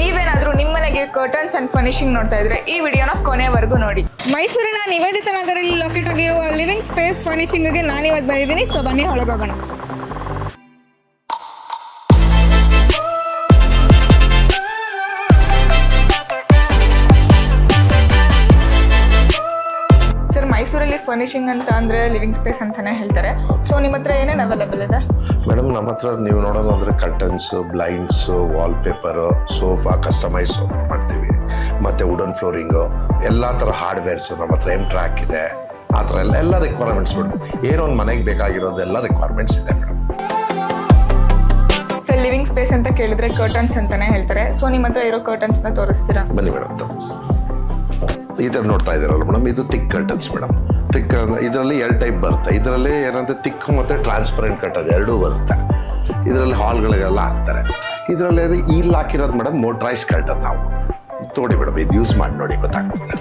ನೀವೇನಾದ್ರೂ ನಿಮ್ಮನೆಗೆ curtains and furnishing ನೋಡ್ತಾ ಇದ್ರೆ ಈ ವಿಡಿಯೋನ ಕೊನೆವರೆಗೂ ನೋಡಿ. ಮೈಸೂರಿನ ನಿವೇದಿತ ನಗರಲ್ಲಿ ಲೊಕೇಟ್ ಆಗಿರುವ ಲಿವಿಂಗ್ ಸ್ಪೇಸ್ ಫರ್ನಿಶಿಂಗ್ಗೆ ನಾನು ಇವತ್ತು ಬಂದಿದ್ದೀನಿ. ಸೊ ಬನ್ನಿ ಒಳಗೋಗೋಣ. ಮೈಸೂರಲ್ಲಿ ಫರ್ನಿಶಿಂಗ್ ಅಂತ ಅಂದ್ರೆ ಲಿವಿಂಗ್ ಸ್ಪೇಸ್ ಅಂತಾನೆ ಹೇಳ್ತಾರೆ. ಸೊ ನಿಮ್ಮ ಹತ್ರ ಏನೇನು ಅವೈಲೇಬಲ್ ಇದೆ? ಮೇಡಮ್, ನಮ್ಮ ಹತ್ರ ನೀವು ನೋಡೋದು ಅಂದರೆ curtains, blinds, wall paper, sofa, customise sofa ಮಾಡ್ತೀವಿ, ಮತ್ತು ವುಡನ್ ಫ್ಲೋರಿಂಗು, ಎಲ್ಲ ಥರ ಹಾರ್ಡ್ವೇರ್ಸು ನಮ್ಮ ಹತ್ರ ಟ್ರ್ಯಾಕ್ ಇದೆ. ಆ ಥರ ಎಲ್ಲ ರಿಕ್ವೈರ್ಮೆಂಟ್ಸ್ ಮೇಡಮ್, ಏನೊಂದು ಮನೆಗೆ ಬೇಕಾಗಿರೋದೆಲ್ಲ ರಿಕ್ವೈರ್ಮೆಂಟ್ಸ್ ಇದೆ ಮೇಡಮ್. ಸೊ ಲಿವಿಂಗ್ ಸ್ಪೇಸ್ ಅಂತ ಕೇಳಿದ್ರೆ ಕರ್ಟನ್ಸ್ ಅಂತಾನೆ ಹೇಳ್ತಾರೆ. ಸೊ ನಿಮ್ಮ ಹತ್ರ ಇರೋ ಕರ್ಟನ್ಸ್ನ ತೋರಿಸ್ತೀರಾ? ಬನ್ನಿ ಮೇಡಮ್, ಈ ಥರ ನೋಡ್ತಾ ಇದ್ದೀರಲ್ಲ ಮೇಡಮ್, ಇದು ಥಿಕ್ ಕರ್ಟನ್ಸ್ ಮೇಡಮ್. ಥಿಕ್ ಇದರಲ್ಲಿ 2 ಟೈಪ್ ಬರುತ್ತೆ. ಇದರಲ್ಲಿ ಏನಂದರೆ ಥಿಕ್ ಮತ್ತು ಟ್ರಾನ್ಸ್ಪರೆಂಟ್ ಕರ್ಟನ್ ಎರಡೂ ಬರುತ್ತೆ. ಇದರಲ್ಲಿ ಹಾಲ್ಗಳಿಗೆಲ್ಲ ಹಾಕ್ತಾರೆ. ಇದರಲ್ಲಿ ಇಲ್ಲಿ ಹಾಕಿರೋದು ಮೇಡಮ್ ಮೋಟ್ರೈಸ್ ಕರ್ಟನ್. ನಾವು ನೋಡಿ ಮೇಡಮ್, ಇದು ಯೂಸ್ ಮಾಡಿ ನೋಡಿ, ಗೊತ್ತಾಗ್ತದೆ.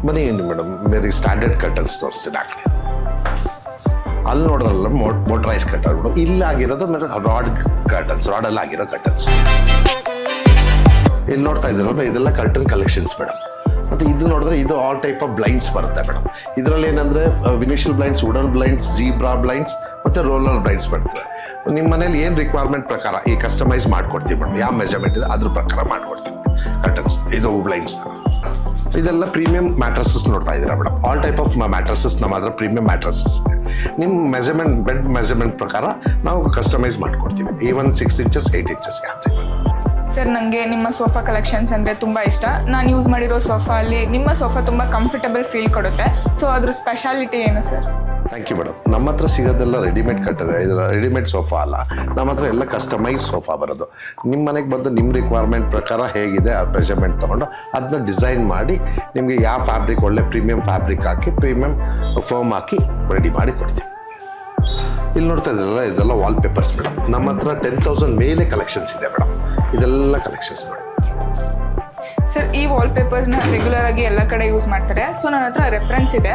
ಬನ್ನಿ ಮೇಡಮ್, ಬೇರೆ ಸ್ಟ್ಯಾಂಡರ್ಡ್ ಕರ್ಟನ್ಸ್ ತೋರಿಸ್ತೀನಿ ಆ ಕಡೆ. ಅಲ್ಲಿ ನೋಡೋದಲ್ಲ ಮೋಟ್ರೈಸ್ ಕರ್ಟನ್. ಇಲ್ಲಿ ಆಗಿರೋದು ರಾಡ್ ಕರ್ಟನ್ಸ್, ರಾಡಲ್ಲಿ ಆಗಿರೋ ಕರ್ಟನ್ಸ್. ಇಲ್ಲಿ ನೋಡ್ತಾ ಇದ್ದೀರಲ್ಲ, ಇದೆಲ್ಲ ಕರ್ಟನ್ ಕಲೆಕ್ಷನ್ಸ್ ಮೇಡಮ್. ಮತ್ತು ಇದು ನೋಡಿದ್ರೆ ಇದು ಆಲ್ ಟೈಪ್ ಆಫ್ ಬ್ಲೈಂಡ್ಸ್ ಬರುತ್ತೆ ಮೇಡಮ್. ಇದರಲ್ಲಿ ಏನಂದರೆ ವಿನಿಷಿಯಲ್ blinds, wooden blinds, zebra blinds ಮತ್ತು ರೋಲರ್ ಬ್ಲೈಂಡ್ಸ್ ಬರ್ತದೆ. ನಿಮ್ಮ ಮನೇಲಿ ಏನು ರಿಕ್ವೈರ್ಮೆಂಟ್ ಪ್ರಕಾರ ಈ ಕಸ್ಟಮೈಸ್ ಮಾಡ್ಕೊಡ್ತೀವಿ ಮೇಡಮ್. ಯಾವ ಮೆಜರ್ಮೆಂಟ್ ಇದೆ ಅದ್ರ ಪ್ರಕಾರ ಮಾಡ್ಕೊಡ್ತೀವಿ ಕರ್ಟನ್ಸ್. ಇದು ಬ್ಲೈಂಡ್ಸ್. ಇದೆಲ್ಲ ಪ್ರೀಮಿಯಂ ಮ್ಯಾಟ್ರಸಸ್ ನೋಡ್ತಾ ಇದ್ದೀರಾ madam. All type of mattresses ನಮ್ಮ ಹತ್ರ ಪ್ರೀಮಿಯಂ ಮ್ಯಾಟ್ರಸಸ್ ಇದೆ. ನಿಮ್ಮ ಮೆಜರ್ಮೆಂಟ್, ಬೆಡ್ ಮೆಜರ್ಮೆಂಟ್ ಪ್ರಕಾರ ನಾವು ಕಸ್ಟಮೈಸ್ ಮಾಡ್ಕೊಡ್ತೀವಿ. ಈವನ್ 6 ಇಂಚಸ್ 8 ಇಂಚಸ್ ಯಾವ ಟೈಪ್. ಸರ್, ನನಗೆ ನಿಮ್ಮ ಸೋಫಾ ಕಲೆಕ್ಷನ್ಸ್ ಅಂದರೆ ತುಂಬ ಇಷ್ಟ. ನಾನು ಯೂಸ್ ಮಾಡಿರೋ ಸೋಫಾ ಅಲ್ಲಿ ನಿಮ್ಮ ಸೋಫಾ ತುಂಬ ಕಂಫರ್ಟಬಲ್ ಫೀಲ್ ಕೊಡುತ್ತೆ. ಸೊ ಅದ್ರ ಸ್ಪೆಷಾಲಿಟಿ ಏನು ಸರ್? Thank you madam. ನಮ್ಮ ಹತ್ರ ಸಿಗೋದೆಲ್ಲ ರೆಡಿಮೇಡ್ ಕಟ್ಟಿದೆ. ಇದು ರೆಡಿಮೇಡ್ ಸೋಫಾ ಅಲ್ಲ, ನಮ್ಮ ಹತ್ರ ಎಲ್ಲ ಕಸ್ಟಮೈಸ್ ಸೋಫಾ ಬರೋದು. ನಿಮ್ಮ ಮನೆಗೆ ಬಂದು ನಿಮ್ಮ ರಿಕ್ವೈರ್ಮೆಂಟ್ ಪ್ರಕಾರ ಹೇಗಿದೆ ಆ ಮೆಜರ್ಮೆಂಟ್ ತೊಗೊಂಡು ಅದನ್ನ ಡಿಸೈನ್ ಮಾಡಿ ನಿಮಗೆ ಯಾವ ಫ್ಯಾಬ್ರಿಕ್, ಒಳ್ಳೆ ಪ್ರೀಮಿಯಂ ಫ್ಯಾಬ್ರಿಕ್ ಹಾಕಿ, ಪ್ರೀಮಿಯಂ ಫೋಮ್ ಹಾಕಿ ರೆಡಿ ಮಾಡಿ ಕೊಡ್ತೀವಿ. ಇಲ್ಲಿ ನೋಡ್ತಾ ಇದ್ರಲ್ಲ, ಇದೆಲ್ಲ ವಾಲ್ ಪೇಪರ್ಸ್ ಮೇಡಮ್. ನಮ್ಮ ಹತ್ರ 10,000 ಮೇಲೆ ಕಲೆಕ್ಷನ್ಸ್ ಇದೆ ಮೇಡಮ್. ಇದೆಲ್ಲ ಕಲೆಕ್ಷನ್ಸ್ ಮೇಡಮ್. ಸರ್, ಈ ವಾಲ್ ಪೇಪರ್ಸ್ನ ರೆಗ್ಯುಲರ್ ಆಗಿ ಎಲ್ಲ ಕಡೆ ಯೂಸ್ ಮಾಡ್ತಾರೆ. ಸೊ ನನ್ನ ಹತ್ರ ರೆಫರೆನ್ಸ್ ಇದೆ.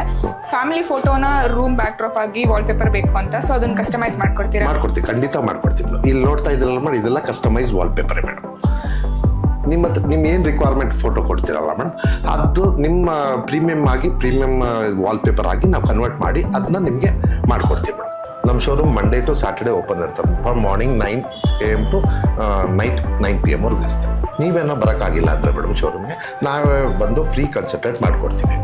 ಫ್ಯಾಮಿಲಿ ಫೋಟೋನ ರೂಮ್ ಬ್ಯಾಕ್ ಡ್ರಾಪ್ ಆಗಿ ವಾಲ್ ಪೇಪರ್ ಬೇಕು ಅಂತ. ಸೊ ಅದನ್ನ ಕಸ್ಟಮೈಸ್ ಮಾಡ್ಕೊಡ್ತೀರಾ? ಮಾಡ್ಕೊಡ್ತೀವಿ, ಖಂಡಿತ ಮಾಡ್ಕೊಡ್ತೀವಿ. ಇಲ್ಲಿ ನೋಡ್ತಾ ಇದ್ರಲ್ಲ ಮೇಡಮ್, ಇದೆಲ್ಲ ಕಸ್ಟಮೈಸ್ ವಾಲ್ ಪೇಪರೇ ಮೇಡಮ್. ನಿಮ್ಮ ಏನು ರಿಕ್ವೈರ್ಮೆಂಟ್ ಫೋಟೋ ಕೊಡ್ತೀರಲ್ಲ ಮೇಡಮ್, ಅದು ನಿಮ್ಮ ಪ್ರೀಮಿಯಮ್ ಆಗಿ, ಪ್ರೀಮಿಯಂ ವಾಲ್ ಪೇಪರ್ ಆಗಿ ನಾವು ಕನ್ವರ್ಟ್ ಮಾಡಿ ಅದನ್ನ ನಿಮಗೆ ಮಾಡ್ಕೊಡ್ತೀವಿ ಮೇಡಮ್. ನಮ್ಮ showroom Monday to Saturday open ಇರ್ತದೆ. From morning 9 AM to night 9 PM ವರೆಗೂ ಇರುತ್ತೆ. ನೀವೇನೋ ಬರೋಕ್ಕಾಗಿಲ್ಲ ಅಂದರೆ ಮೇಡಮ್ ಶೋರೂಮ್ಗೆ ನಾವೇ ಬಂದು ಫ್ರೀ ಕನ್ಸಲ್ಟೇಟ್ ಮಾಡಿಕೊಡ್ತೀವಿ.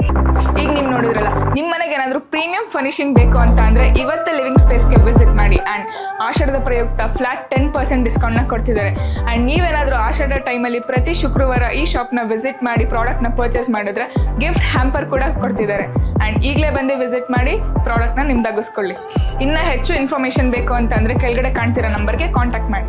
ಈಗ ನೀವು ನೋಡಿದ್ರಲ್ಲ, ನಿಮ್ಮ ಮನೆಗೆ ಏನಾದರೂ ಪ್ರೀಮಿಯಂ ಫರ್ನಿಶಿಂಗ್ ಬೇಕು ಅಂತ ಅಂದರೆ ಇವತ್ತು ಲಿವಿಂಗ್ ಸ್ಪೇಸ್ಗೆ ವಿಸಿಟ್ ಮಾಡಿ. ಆ್ಯಂಡ್ ಆಷಾಢದ ಪ್ರಯುಕ್ತ ಫ್ಲಾಟ್ 10% ಡಿಸ್ಕೌಂಟ್ನ ಕೊಡ್ತಿದ್ದಾರೆ. ಆ್ಯಂಡ್ ನೀವೇನಾದರೂ ಆಷಾಢ ಟೈಮಲ್ಲಿ ಪ್ರತಿ ಶುಕ್ರವಾರ ಈ ಶಾಪ್ನ ವಿಸಿಟ್ ಮಾಡಿ ಪ್ರಾಡಕ್ಟ್ನ ಪರ್ಚೇಸ್ ಮಾಡಿದ್ರೆ ಗಿಫ್ಟ್ ಹ್ಯಾಂಪರ್ ಕೂಡ ಕೊಡ್ತಿದ್ದಾರೆ. ಆ್ಯಂಡ್ ಈಗಲೇ ಬಂದು ವಿಸಿಟ್ ಮಾಡಿ ಪ್ರಾಡಕ್ಟ್ನ ನಿಮ್ದಾಗಿಸ್ಕೊಳ್ಳಿ. ಇನ್ನೂ ಹೆಚ್ಚು ಇನ್ಫಾರ್ಮೇಷನ್ ಬೇಕು ಅಂತಂದರೆ ಕೆಳಗಡೆ ಕಾಣ್ತಿರೋ ನಂಬರ್ಗೆ ಕಾಂಟ್ಯಾಕ್ಟ್ ಮಾಡಿ.